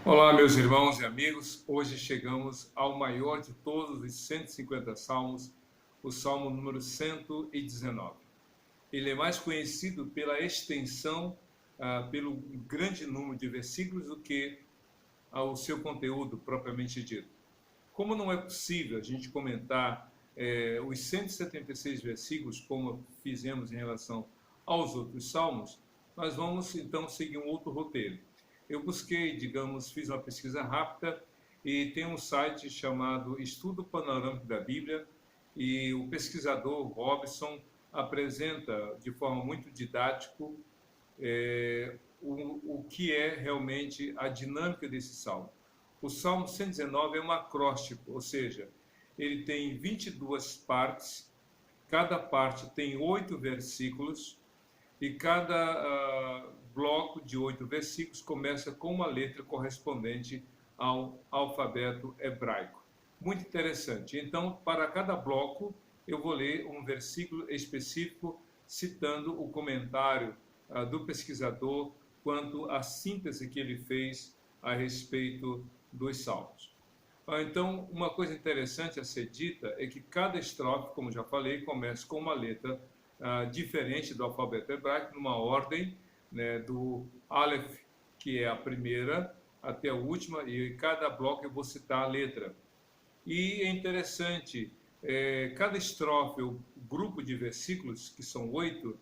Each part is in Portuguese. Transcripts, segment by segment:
Olá, meus irmãos e amigos. Hoje chegamos ao maior de todos os 150 salmos, o Salmo número 119. Ele é mais conhecido pela extensão, pelo grande número de versículos do que ao seu conteúdo propriamente dito. Como não é possível a gente comentar os 176 versículos, como fizemos em relação aos outros salmos, nós vamos então seguir um outro roteiro. Eu busquei, digamos, fiz uma pesquisa rápida e tem um site chamado Estudo Panorâmico da Bíblia, e o pesquisador Robson apresenta de forma muito didático o que é realmente a dinâmica desse salmo. O Salmo 119 é um acróstico, ou seja, ele tem 22 partes, cada parte tem 8 versículos, e cada bloco de 8 versículos começa com uma letra correspondente ao alfabeto hebraico. Muito interessante. Então, para cada bloco, eu vou ler um versículo específico, citando o comentário do pesquisador quanto à síntese que ele fez a respeito dos salmos. Então, uma coisa interessante a ser dita é que cada estrofe, como já falei, começa com uma letra diferente do alfabeto hebraico, numa ordem, né, do Aleph, que é a primeira, até a última, e em cada bloco eu vou citar a letra. E é interessante, cada estrofe, o grupo de versículos, que são 8,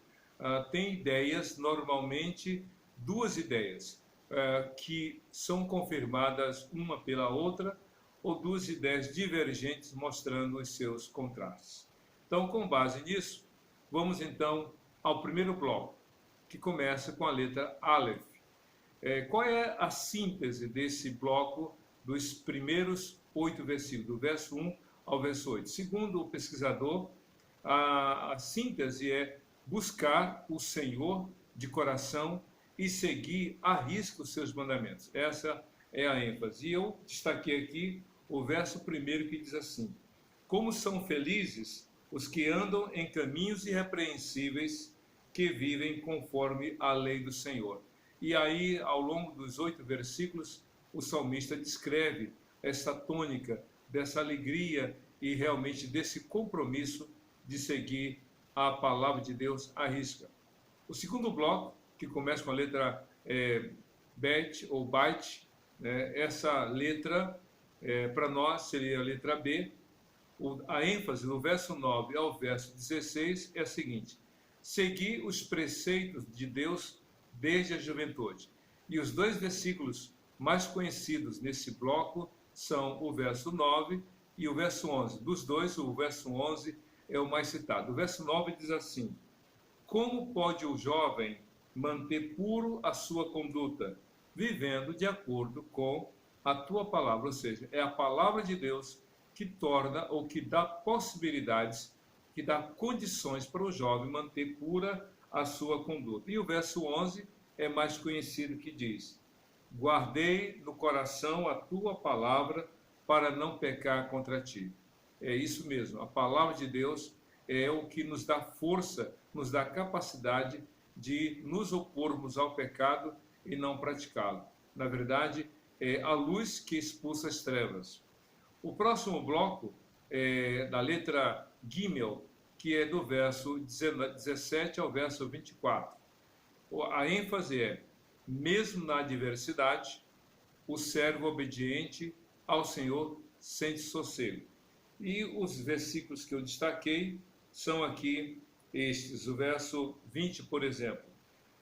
tem ideias, normalmente duas ideias, que são confirmadas uma pela outra, ou duas ideias divergentes mostrando os seus contrastes. Então, com base nisso, vamos então ao primeiro bloco, que começa com a letra Aleph. Qual é a síntese desse bloco dos primeiros 8 versículos, do verso 1 ao verso 8? Segundo o pesquisador, a síntese é buscar o Senhor de coração e seguir à risca os seus mandamentos. Essa é a ênfase. E eu destaquei aqui o verso primeiro, que diz assim: como são felizes os que andam em caminhos irrepreensíveis, que vivem conforme a lei do Senhor. E aí, ao longo dos 8 versículos, o salmista descreve essa tônica dessa alegria e realmente desse compromisso de seguir a palavra de Deus à risca. O segundo bloco, que começa com a letra Bet ou Bait, essa letra, para nós, seria a letra B. A ênfase do verso 9 ao verso 16 é a seguinte: seguir os preceitos de Deus desde a juventude. E os dois versículos mais conhecidos nesse bloco são o verso 9 e o verso 11. Dos dois, o verso 11 é o mais citado. O verso 9 diz assim: como pode o jovem manter puro a sua conduta, vivendo de acordo com a tua palavra? Ou seja, é a palavra de Deus que torna ou que dá possibilidades, que dá condições para o jovem manter pura a sua conduta. E o verso 11 é mais conhecido, que diz: guardei no coração a tua palavra para não pecar contra ti. É isso mesmo, a palavra de Deus é o que nos dá força, nos dá capacidade de nos opormos ao pecado e não praticá-lo. Na verdade, é a luz que expulsa as trevas. O próximo bloco é da letra Gimel, que é do verso 17 ao verso 24. A ênfase é: mesmo na adversidade, o servo obediente ao Senhor sente sossego. E os versículos que eu destaquei são aqui estes. O verso 20, por exemplo: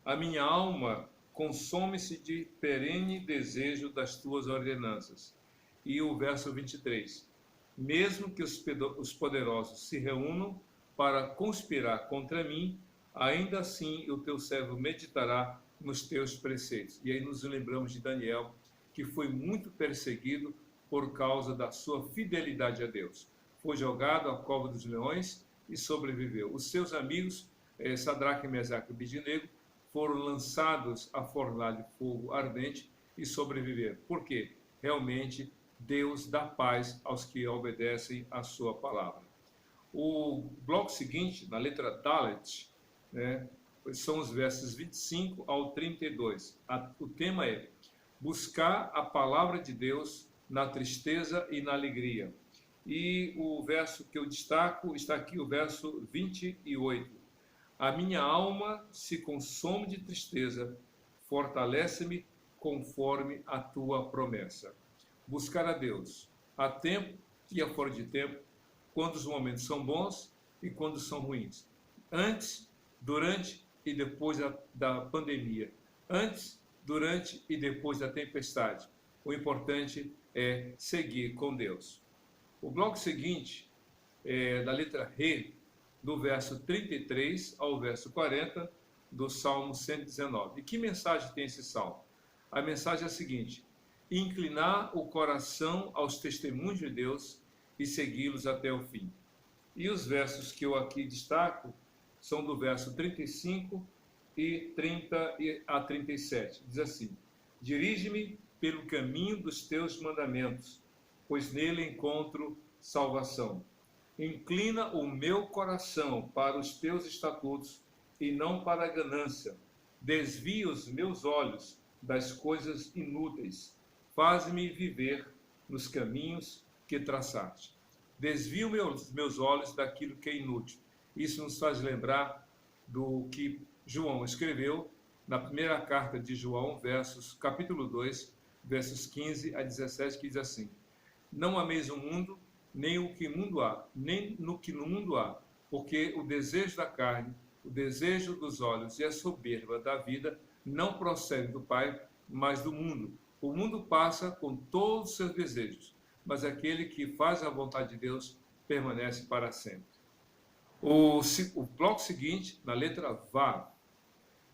a minha alma consome-se de perene desejo das tuas ordenanças. E o verso 23: mesmo que os poderosos se reúnam para conspirar contra mim, ainda assim o teu servo meditará nos teus preceitos. E aí nos lembramos de Daniel, que foi muito perseguido por causa da sua fidelidade a Deus. Foi jogado à cova dos leões e sobreviveu. Os seus amigos, Sadraque, Mesaque e Abednego, foram lançados à fornalha de fogo ardente e sobreviveram. Por quê? Realmente Deus dá paz aos que obedecem a sua palavra. O bloco seguinte, na letra Dalet, são os versos 25 ao 32. O tema é: buscar a palavra de Deus na tristeza e na alegria. E o verso que eu destaco está aqui, o verso 28. A minha alma se consome de tristeza, fortalece-me conforme a tua promessa. Buscar a Deus a tempo e a fora de tempo, quando os momentos são bons e quando são ruins. Antes, durante e depois da pandemia. Antes, durante e depois da tempestade. O importante é seguir com Deus. O bloco seguinte é da letra Re, do verso 33 ao verso 40 do Salmo 119. E que mensagem tem esse salmo? A mensagem é a seguinte: inclinar o coração aos testemunhos de Deus e segui-los até o fim. E os versos que eu aqui destaco são do verso 35 e 30 a 37. Diz assim: dirige-me pelo caminho dos teus mandamentos, pois nele encontro salvação. Inclina o meu coração para os teus estatutos e não para a ganância. Desvia os meus olhos das coisas inúteis. Faz-me viver nos caminhos que traçaste. Desvia os meus olhos daquilo que é inútil. Isso nos faz lembrar do que João escreveu na primeira carta de João, capítulo 2, versos 15 a 17, que diz assim: não ameis o mundo, nem o que no mundo há, porque o desejo da carne, o desejo dos olhos e a soberba da vida não procede do Pai, mas do mundo. O mundo passa com todos os seus desejos, mas aquele que faz a vontade de Deus permanece para sempre. O bloco seguinte, na letra Vá,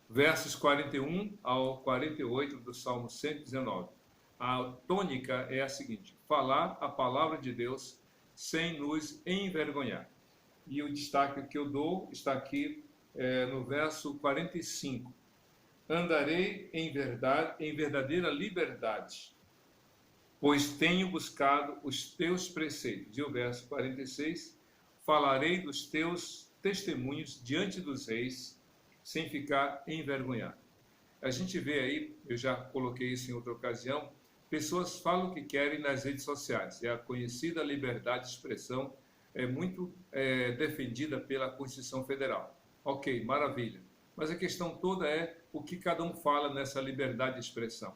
versos 41 ao 48 do Salmo 119. A tônica é a seguinte: falar a palavra de Deus sem nos envergonhar. E o destaque que eu dou está aqui no verso 45. Andarei em verdade, em verdadeira liberdade, pois tenho buscado os teus preceitos. E o verso 46, falarei dos teus testemunhos diante dos reis, sem ficar envergonhado. A gente vê aí, eu já coloquei isso em outra ocasião, pessoas falam o que querem nas redes sociais. E a conhecida liberdade de expressão é muito defendida pela Constituição Federal. Ok, maravilha. Mas a questão toda é o que cada um fala nessa liberdade de expressão.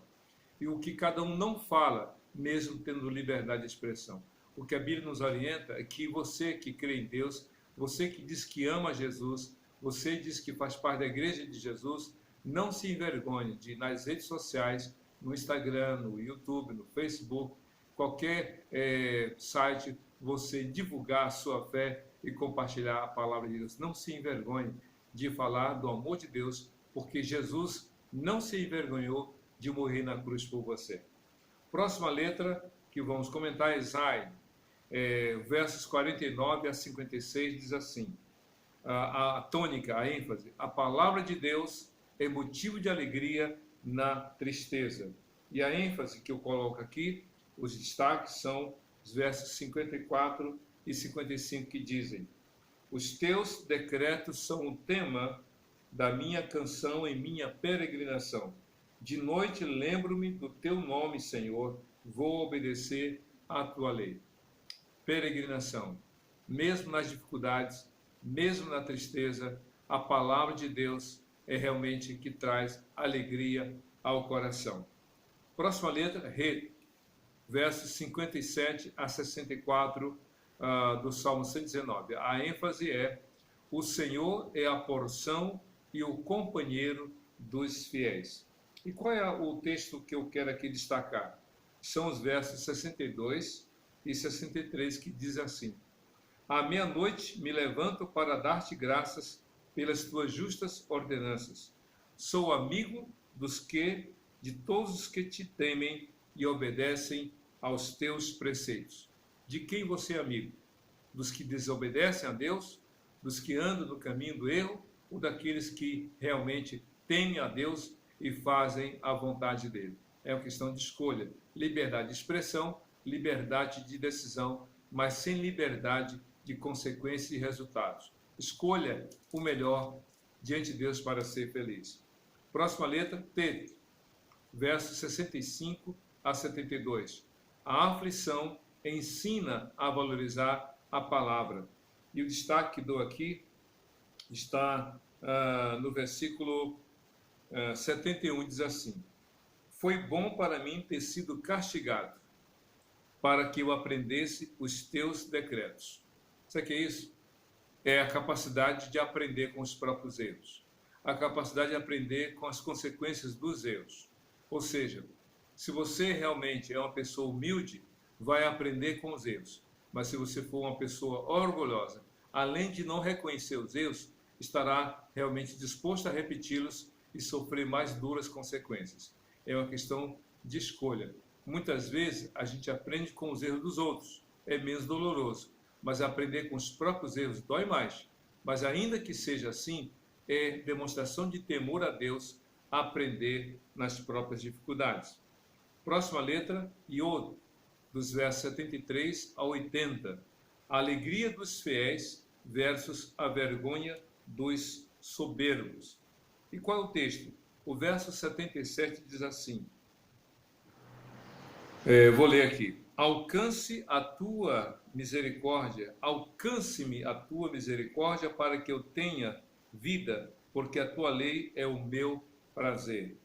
E o que cada um não fala, mesmo tendo liberdade de expressão. O que a Bíblia nos orienta é que você que crê em Deus, você que diz que ama Jesus, você diz que faz parte da igreja de Jesus, não se envergonhe de, nas redes sociais, no Instagram, no YouTube, no Facebook, qualquer site, você divulgar a sua fé e compartilhar a palavra de Deus. Não se envergonhe de falar do amor de Deus, porque Jesus não se envergonhou de morrer na cruz por você. Próxima letra que vamos comentar é Zai, versos 49 a 56, diz assim, a tônica, a ênfase: a palavra de Deus é motivo de alegria na tristeza. E a ênfase que eu coloco aqui, os destaques são os versos 54 e 55, que dizem: os teus decretos são o tema da minha canção em minha peregrinação. De noite lembro-me do teu nome, Senhor, vou obedecer à tua lei. Peregrinação. Mesmo nas dificuldades, mesmo na tristeza, a palavra de Deus é realmente que traz alegria ao coração. Próxima letra, Re, versos 57 a 64 do Salmo 119. A ênfase é: o Senhor é a porção e o companheiro dos fiéis. E qual é o texto que eu quero aqui destacar? São os versos 62 e 63, que diz assim: à meia-noite me levanto para dar-te graças pelas tuas justas ordenanças. Sou amigo de todos os que te temem e obedecem aos teus preceitos. De quem você é amigo? Dos que desobedecem a Deus? Dos que andam no caminho do erro? Ou daqueles que realmente temem a Deus e fazem a vontade dele? É uma questão de escolha. Liberdade de expressão, liberdade de decisão, mas sem liberdade de consequências e resultados. Escolha o melhor diante de Deus para ser feliz. Próxima letra, T. versos 65 a 72. A aflição ensina a valorizar a palavra. E o destaque que dou aqui está no versículo 71, diz assim: foi bom para mim ter sido castigado, para que eu aprendesse os teus decretos. Sabe o que é isso? É a capacidade de aprender com os próprios erros. A capacidade de aprender com as consequências dos erros. Ou seja, se você realmente é uma pessoa humilde, vai aprender com os erros. Mas se você for uma pessoa orgulhosa, além de não reconhecer os erros, estará realmente disposto a repeti-los e sofrer mais duras consequências. É uma questão de escolha. Muitas vezes a gente aprende com os erros dos outros, é menos doloroso, mas aprender com os próprios erros dói mais. Mas ainda que seja assim, é demonstração de temor a Deus aprender nas próprias dificuldades. Próxima letra, Iod, dos versos 73 a 80. A alegria dos fiéis versus a vergonha dos soberbos. E qual é o texto? O verso 77 diz assim, vou ler aqui. Alcance a tua misericórdia, alcance-me a tua misericórdia para que eu tenha vida, porque a tua lei é o meu prazer.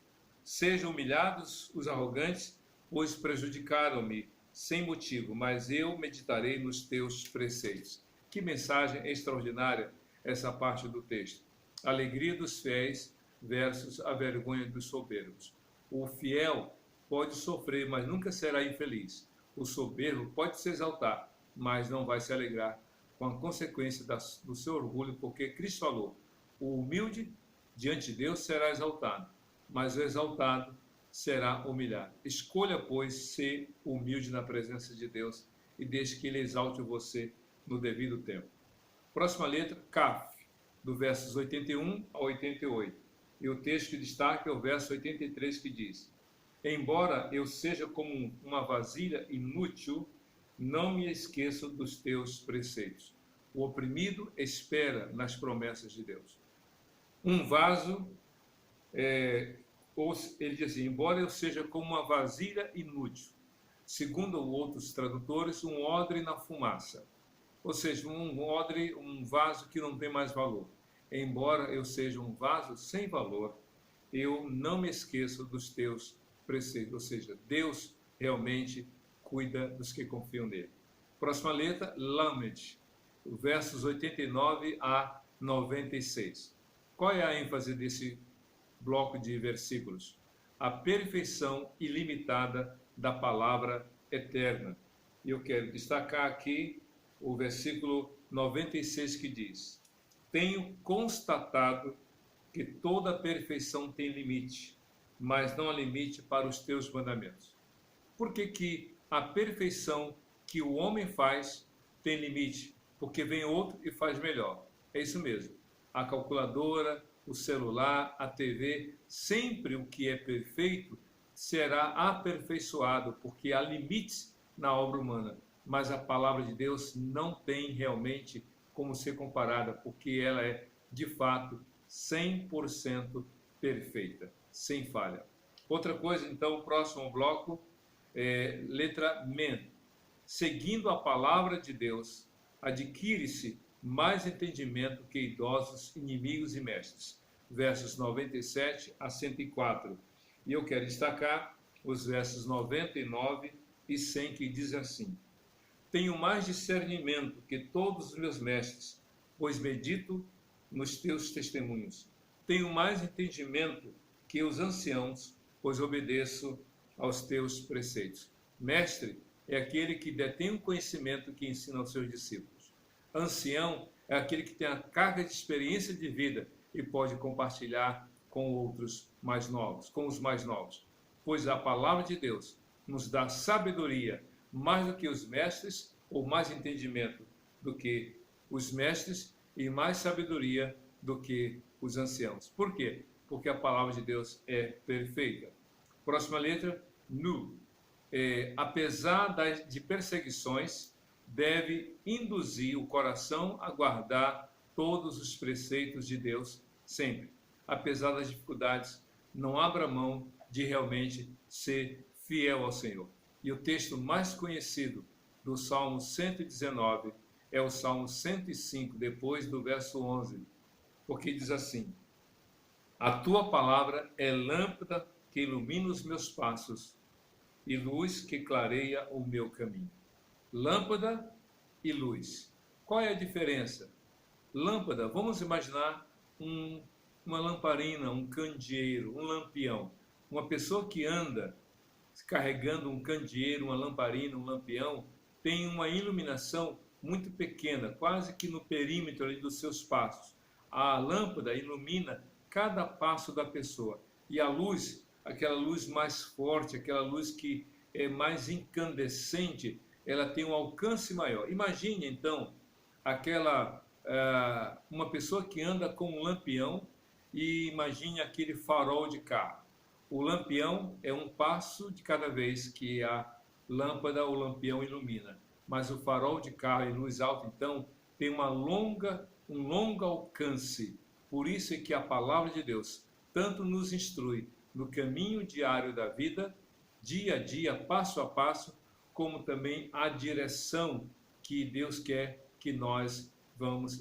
Sejam humilhados os arrogantes, pois prejudicaram-me sem motivo, mas eu meditarei nos teus preceitos. Que mensagem extraordinária essa parte do texto. Alegria dos fiéis versus a vergonha dos soberbos. O fiel pode sofrer, mas nunca será infeliz. O soberbo pode se exaltar, mas não vai se alegrar com a consequência do seu orgulho, porque Cristo falou, o humilde diante de Deus será exaltado, mas o exaltado será humilhado. Escolha, pois, ser humilde na presença de Deus e deixe que Ele exalte você no devido tempo. Próxima letra, Kaf, do versos 81 a 88. E o texto que destaca é o verso 83, que diz, embora eu seja como uma vasilha inútil, não me esqueço dos teus preceitos. O oprimido espera nas promessas de Deus. Um vaso, ele diz assim, embora eu seja como uma vasilha inútil, segundo outros tradutores, um odre na fumaça. Ou seja, um odre, um vaso que não tem mais valor. Embora eu seja um vaso sem valor, eu não me esqueço dos teus preceitos. Ou seja, Deus realmente cuida dos que confiam nele. Próxima letra, Lamed, versos 89 a 96. Qual é a ênfase desse bloco de versículos? A perfeição ilimitada da palavra eterna. E eu quero destacar aqui o versículo 96 que diz, tenho constatado que toda perfeição tem limite, mas não há limite para os teus mandamentos. Por que a perfeição que o homem faz tem limite? Porque vem outro e faz melhor. É isso mesmo. A calculadora, o celular, a TV, sempre o que é perfeito será aperfeiçoado, porque há limites na obra humana. Mas a palavra de Deus não tem realmente como ser comparada, porque ela é, de fato, 100% perfeita, sem falha. Outra coisa, então, o próximo bloco, letra Men. Seguindo a palavra de Deus, adquire-se mais entendimento que idosos, inimigos e mestres. Versos 97 a 104. E eu quero destacar os versos 99 e 100, que diz assim, tenho mais discernimento que todos os meus mestres, pois medito nos teus testemunhos. Tenho mais entendimento que os anciãos, pois obedeço aos teus preceitos. Mestre é aquele que detém um conhecimento que ensina aos seus discípulos. Ancião é aquele que tem a carga de experiência de vida e pode compartilhar com outros mais novos, com os mais novos. Pois a palavra de Deus nos dá sabedoria mais do que os mestres, ou mais entendimento do que os mestres, e mais sabedoria do que os anciãos. Por quê? Porque a palavra de Deus é perfeita. Próxima letra, Nu. Apesar de perseguições, deve induzir o coração a guardar todos os preceitos de Deus sempre. Apesar das dificuldades, não abra mão de realmente ser fiel ao Senhor. E o texto mais conhecido do Salmo 119 é o Salmo 105, depois do verso 11, porque diz assim: a tua palavra é lâmpada que ilumina os meus passos e luz que clareia o meu caminho. Lâmpada e luz. Qual é a diferença? Lâmpada, vamos imaginar uma lamparina, um candeeiro, um lampião. Uma pessoa que anda carregando um candeeiro, uma lamparina, um lampião, tem uma iluminação muito pequena, quase que no perímetro ali dos seus passos. A lâmpada ilumina cada passo da pessoa. E a luz, aquela luz mais forte, aquela luz que é mais incandescente, ela tem um alcance maior. Imagine, então, uma pessoa que anda com um lampião e imagine aquele farol de carro. O lampião é um passo de cada vez que a lâmpada ou lampião ilumina. Mas o farol de carro em luz alta, então, tem um longo alcance. Por isso é que a palavra de Deus tanto nos instrui no caminho diário da vida, dia a dia, passo a passo, como também a direção que Deus quer que nós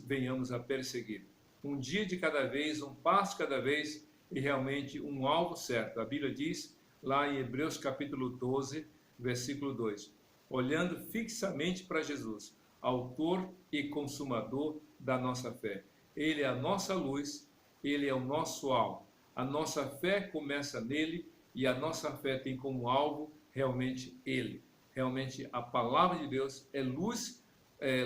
venhamos a perseguir. Um dia de cada vez, um passo cada vez, e realmente um alvo certo. A Bíblia diz lá em Hebreus capítulo 12, versículo 2, olhando fixamente para Jesus, autor e consumador da nossa fé. Ele é a nossa luz, ele é o nosso alvo. A nossa fé começa nele e a nossa fé tem como alvo realmente ele. Realmente a palavra de Deus é luz,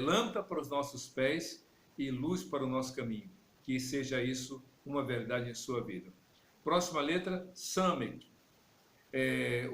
lâmpada para os nossos pés e luz para o nosso caminho. Que seja isso uma verdade em sua vida. Próxima letra, Samek.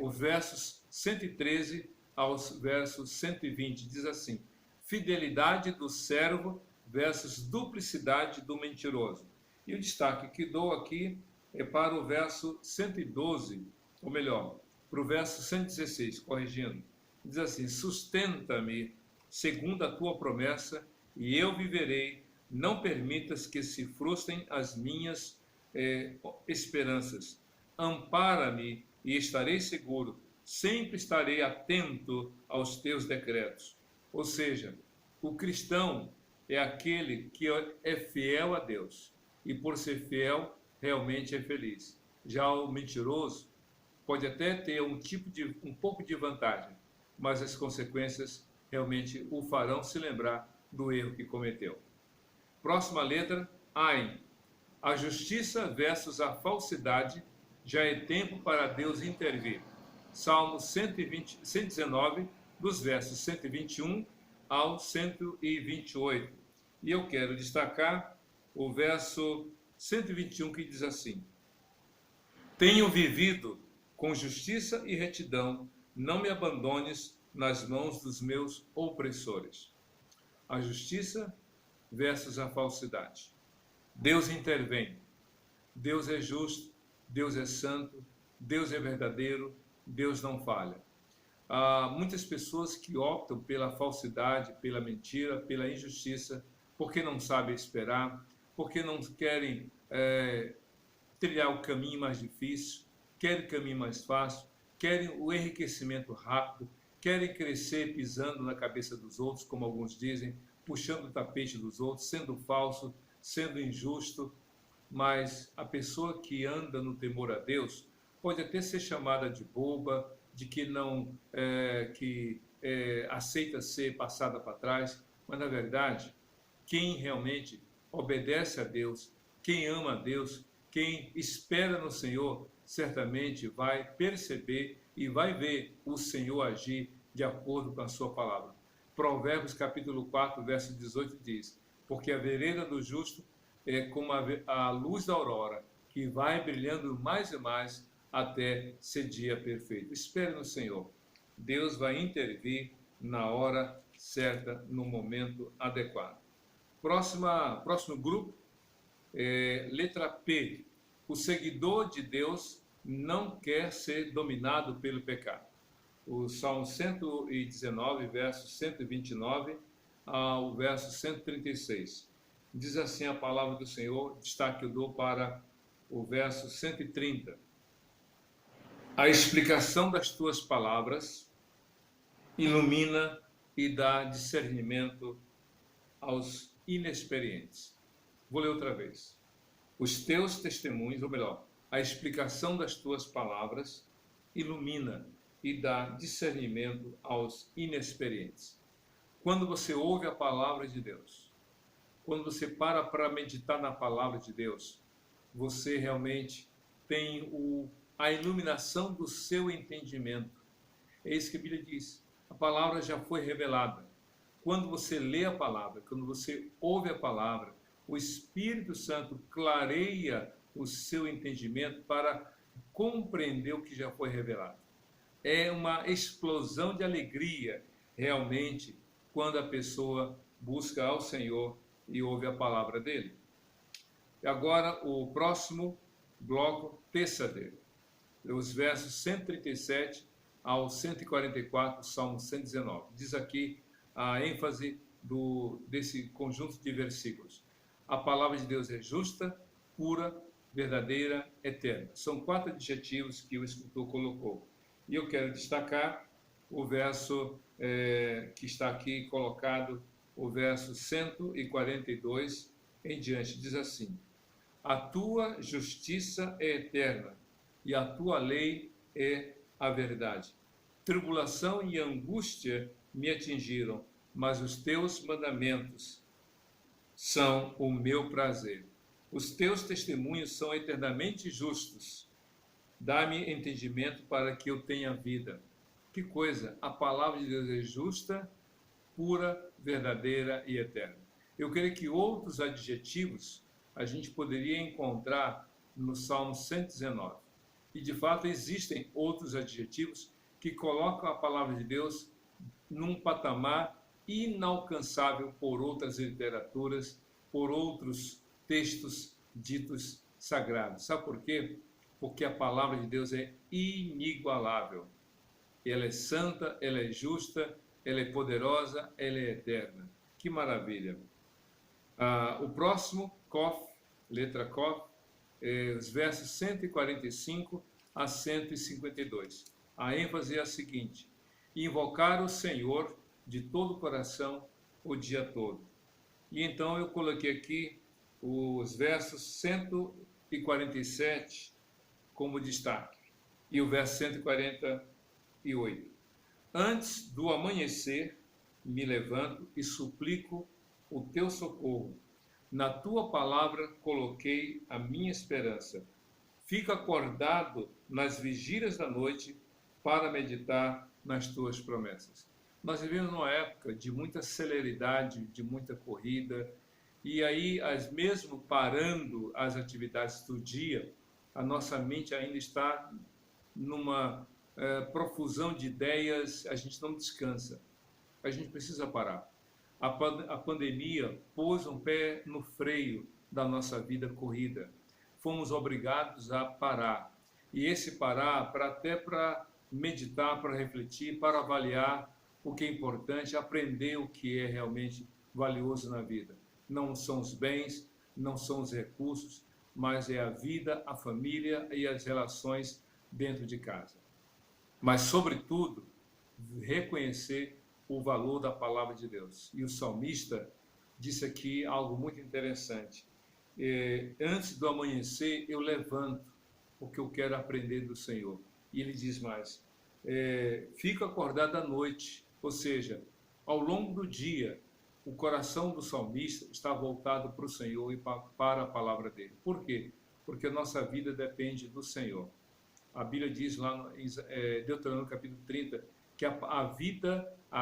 Os versos 113 aos versos 120, diz assim: fidelidade do servo versus duplicidade do mentiroso. E o destaque que dou aqui é para o verso 112, ou melhor, para o verso 116, corrigindo. Diz assim: sustenta-me segundo a tua promessa, e eu viverei. Não permitas que se frustrem as minhas esperanças. Ampara-me e estarei seguro. Sempre estarei atento aos teus decretos. Ou seja, o cristão é aquele que é fiel a Deus. E por ser fiel, realmente é feliz. Já o mentiroso pode até ter um pouco de vantagem, mas as consequências realmente o farão se lembrar do erro que cometeu. Próxima letra, Ain. A justiça versus a falsidade, já é tempo para Deus intervir. Salmo 119, dos versos 121 ao 128. E eu quero destacar o verso 121 que diz assim: tenho vivido com justiça e retidão, não me abandones nas mãos dos meus opressores. A justiça versus a falsidade. Deus intervém. Deus é justo, Deus é santo, Deus é verdadeiro, Deus não falha. Há muitas pessoas que optam pela falsidade, pela mentira, pela injustiça, porque não sabem esperar, porque não querem trilhar o caminho mais difícil, querem o caminho mais fácil, querem o enriquecimento rápido, querem crescer pisando na cabeça dos outros, como alguns dizem, puxando o tapete dos outros, sendo falso, sendo injusto. Mas a pessoa que anda no temor a Deus pode até ser chamada de boba, de que não aceita ser passada para trás, mas na verdade, quem realmente obedece a Deus, quem ama a Deus, quem espera no Senhor, certamente vai perceber e vai ver o Senhor agir de acordo com a sua palavra. Provérbios capítulo 4, verso 18 diz: porque a vereda do justo é como a luz da aurora, que vai brilhando mais e mais até ser dia perfeito. Espere no Senhor. Deus vai intervir na hora certa, no momento adequado. Próximo grupo, letra P. O seguidor de Deus não quer ser dominado pelo pecado. O Salmo 119, verso 129 ao verso 136. Diz assim a palavra do Senhor, destaque eu dou para o verso 130. A explicação das tuas palavras ilumina e dá discernimento aos inexperientes. Vou ler outra vez. Os teus testemunhos, ou melhor, a explicação das tuas palavras ilumina e dá discernimento aos inexperientes. Quando você ouve a palavra de Deus, quando você para meditar na palavra de Deus, você realmente tem a iluminação do seu entendimento. É isso que a Bíblia diz. A palavra já foi revelada. Quando você lê a palavra, quando você ouve a palavra, o Espírito Santo clareia o seu entendimento para compreender o que já foi revelado. É uma explosão de alegria, realmente, quando a pessoa busca ao Senhor e ouve a palavra dele. Agora, o próximo bloco, terça dele. Os versos 137 ao 144, Salmo 119. Diz aqui a ênfase desse conjunto de versículos. A palavra de Deus é justa, pura, verdadeira, eterna. São 4 adjetivos que o escritor colocou. E eu quero destacar o verso que está aqui colocado, o verso 142 em diante. Diz assim: a tua justiça é eterna e a tua lei é a verdade. Tribulação e angústia me atingiram, mas os teus mandamentos são o meu prazer. Os teus testemunhos são eternamente justos. Dá-me entendimento para que eu tenha vida. Que coisa! A palavra de Deus é justa, pura, verdadeira e eterna. Eu creio que outros adjetivos a gente poderia encontrar no Salmo 119. E de fato existem outros adjetivos que colocam a palavra de Deus num patamar inalcançável por outras literaturas, por outros textos ditos sagrados. Sabe por quê? Porque a palavra de Deus é inigualável. Ela é santa, ela é justa, ela é poderosa, ela é eterna. Que maravilha! O próximo, Kof, letra Kof, os versos 145 a 152. A ênfase é a seguinte: invocar o Senhor de todo o coração o dia todo. E então eu coloquei aqui os versos 147 como destaque e o verso 148. Antes do amanhecer me levanto e suplico o teu socorro. Na tua palavra coloquei a minha esperança. Fico acordado nas vigílias da noite para meditar nas tuas promessas. Nós vivemos numa época de muita celeridade, de muita corrida, e aí, mesmo parando as atividades do dia, a nossa mente ainda está numa profusão de ideias, a gente não descansa. A gente precisa parar. A pandemia pôs um pé no freio da nossa vida corrida. Fomos obrigados a parar. E esse parar, até para meditar, para refletir, para avaliar o que é importante, aprender o que é realmente valioso na vida. Não são os bens, não são os recursos, mas é a vida, a família e as relações dentro de casa. Mas, sobretudo, reconhecer o valor da palavra de Deus. E o salmista disse aqui algo muito interessante. Antes do amanhecer, eu levanto, porque eu quero aprender do Senhor. E ele diz mais, fico acordado à noite, ou seja, ao longo do dia, o coração do salmista está voltado para o Senhor e para a palavra dele. Por quê? Porque a nossa vida depende do Senhor. A Bíblia diz lá em Deuteronômio capítulo 30, que a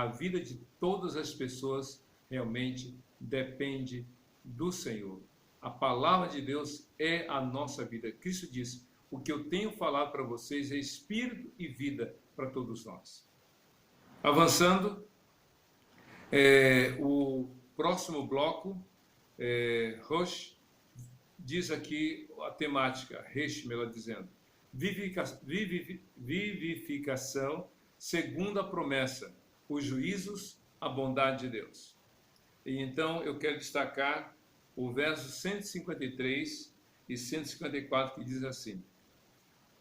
vida de todas as pessoas realmente depende do Senhor. A palavra de Deus é a nossa vida. Cristo disse, o que eu tenho falado para vocês é espírito e vida para todos nós. Avançando, o próximo bloco, Rosh, diz aqui a temática, Resh, ela dizendo, vivificação segundo a promessa, os juízos, a bondade de Deus. E então eu quero destacar o verso 153 e 154 que diz assim: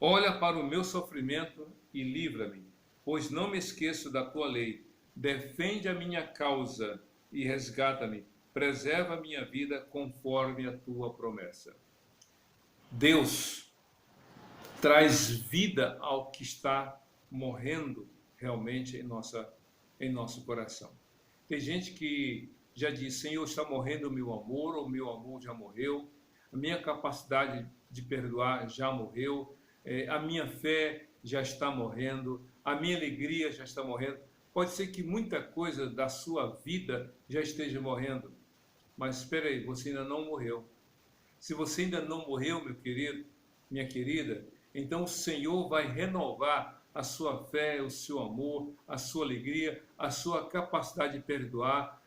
Olha para o meu sofrimento e livra-me, pois não me esqueço da tua lei. Defende a minha causa e resgata-me. Preserva a minha vida conforme a tua promessa. Deus traz vida ao que está morrendo realmente em nosso coração. Tem gente que já diz: Senhor, está morrendo o meu amor, ou o meu amor já morreu, a minha capacidade de perdoar já morreu, a minha fé já está morrendo, a minha alegria já está morrendo. Pode ser que muita coisa da sua vida já esteja morrendo, mas espera aí, você ainda não morreu. Se você ainda não morreu, meu querido, minha querida, então o Senhor vai renovar a sua fé, o seu amor, a sua alegria, a sua capacidade de perdoar,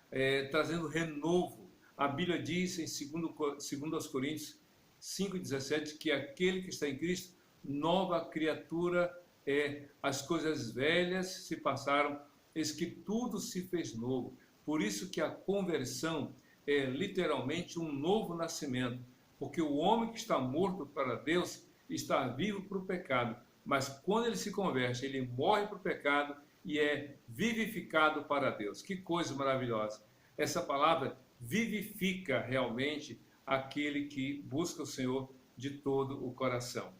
trazendo renovo. A Bíblia diz em 2 Coríntios 5,17 que aquele que está em Cristo, nova criatura é. As coisas velhas se passaram, eis que tudo se fez novo. Por isso que a conversão é literalmente um novo nascimento, porque o homem que está morto para Deus está vivo para o pecado, mas quando ele se converte, ele morre para o pecado e é vivificado para Deus. Que coisa maravilhosa! Essa palavra vivifica realmente aquele que busca o Senhor de todo o coração.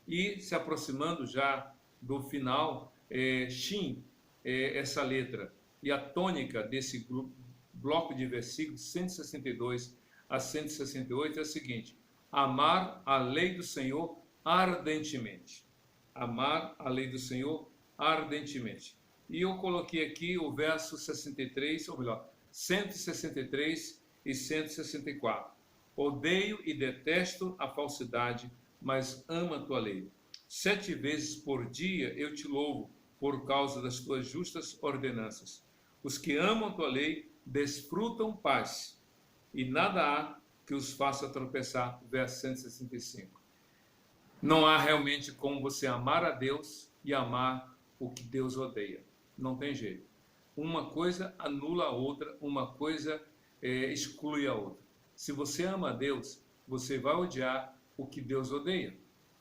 E se aproximando já do final, Shin, essa letra, e a tônica desse bloco de versículos 162 a 168 é a seguinte: amar a lei do Senhor ardentemente. Amar a lei do Senhor ardentemente. E eu coloquei aqui o verso 63, ou melhor, 163 e 164. Odeio e detesto a falsidade, mas amo a tua lei. 7 vezes por dia eu te louvo por causa das tuas justas ordenanças. Os que amam a tua lei desfrutam paz, e nada há que os faça tropeçar. Verso 165. Não há realmente como você amar a Deus e amar o que Deus odeia. Não tem jeito. Uma coisa anula a outra, uma coisa exclui a outra. Se você ama a Deus, você vai odiar o que Deus odeia.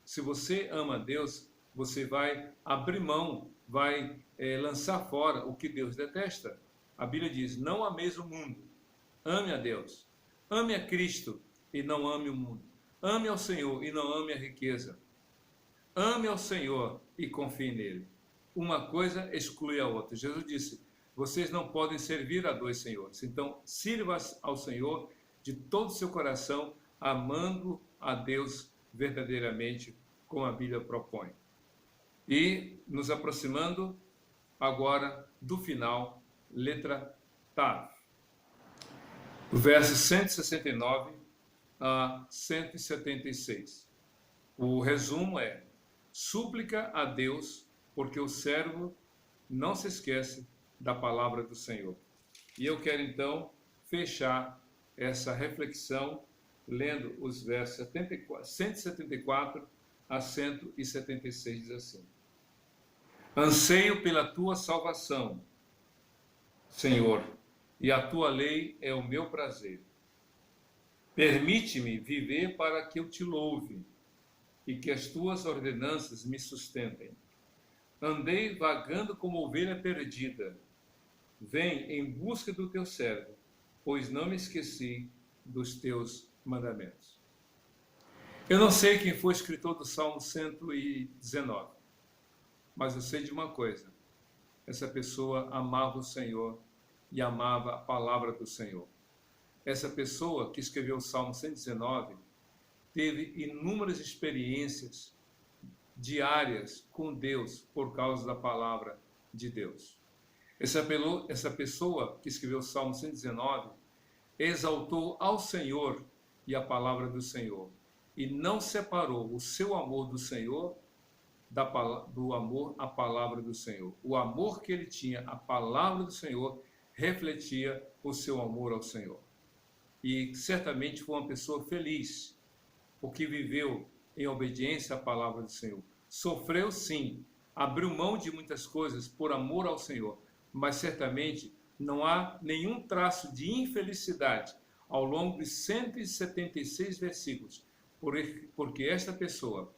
Se você ama a Deus, você vai abrir mão, vai lançar fora o que Deus detesta. A Bíblia diz: não ameis o mundo, ame a Deus. Ame a Cristo e não ame o mundo. Ame ao Senhor e não ame a riqueza. Ame ao Senhor e confie nele. Uma coisa exclui a outra. Jesus disse: vocês não podem servir a 2 senhores. Então, sirva ao Senhor de todo o seu coração, amando a Deus verdadeiramente, como a Bíblia propõe. E nos aproximando agora do final, letra Tav. Versos 169 a 176. O resumo é: súplica a Deus, porque o servo não se esquece da palavra do Senhor. E eu quero então fechar essa reflexão lendo os versos 174 a 176, diz assim: anseio pela tua salvação, Senhor, e a tua lei é o meu prazer. Permite-me viver para que eu te louve e que as tuas ordenanças me sustentem. Andei vagando como ovelha perdida. Vem em busca do teu servo, pois não me esqueci dos teus mandamentos. Eu não sei quem foi o escritor do Salmo 119, mas eu sei de uma coisa: essa pessoa amava o Senhor e amava a palavra do Senhor. Essa pessoa que escreveu o Salmo 119 teve inúmeras experiências diárias com Deus por causa da palavra de Deus. Essa pessoa que escreveu o Salmo 119 exaltou ao Senhor e a palavra do Senhor, e não separou o seu amor do Senhor do amor à palavra do Senhor. O amor que ele tinha à palavra do Senhor refletia o seu amor ao Senhor. E certamente foi uma pessoa feliz, porque viveu em obediência à palavra do Senhor. Sofreu sim, abriu mão de muitas coisas por amor ao Senhor, mas certamente não há nenhum traço de infelicidade ao longo de 176 versículos, porque esta pessoa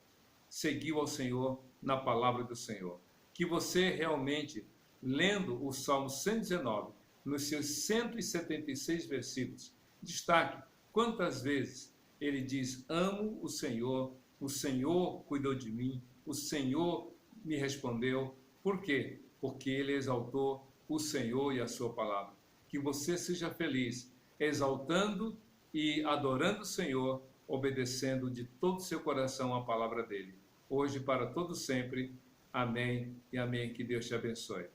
seguiu ao Senhor na palavra do Senhor. Que você realmente, lendo o Salmo 119, nos seus 176 versículos, destaque quantas vezes ele diz: amo o Senhor cuidou de mim, o Senhor me respondeu. Por quê? Porque ele exaltou o Senhor e a sua palavra. Que você seja feliz, exaltando e adorando o Senhor, obedecendo de todo o seu coração a palavra dele. Hoje, para todo sempre. Amém e amém. Que Deus te abençoe.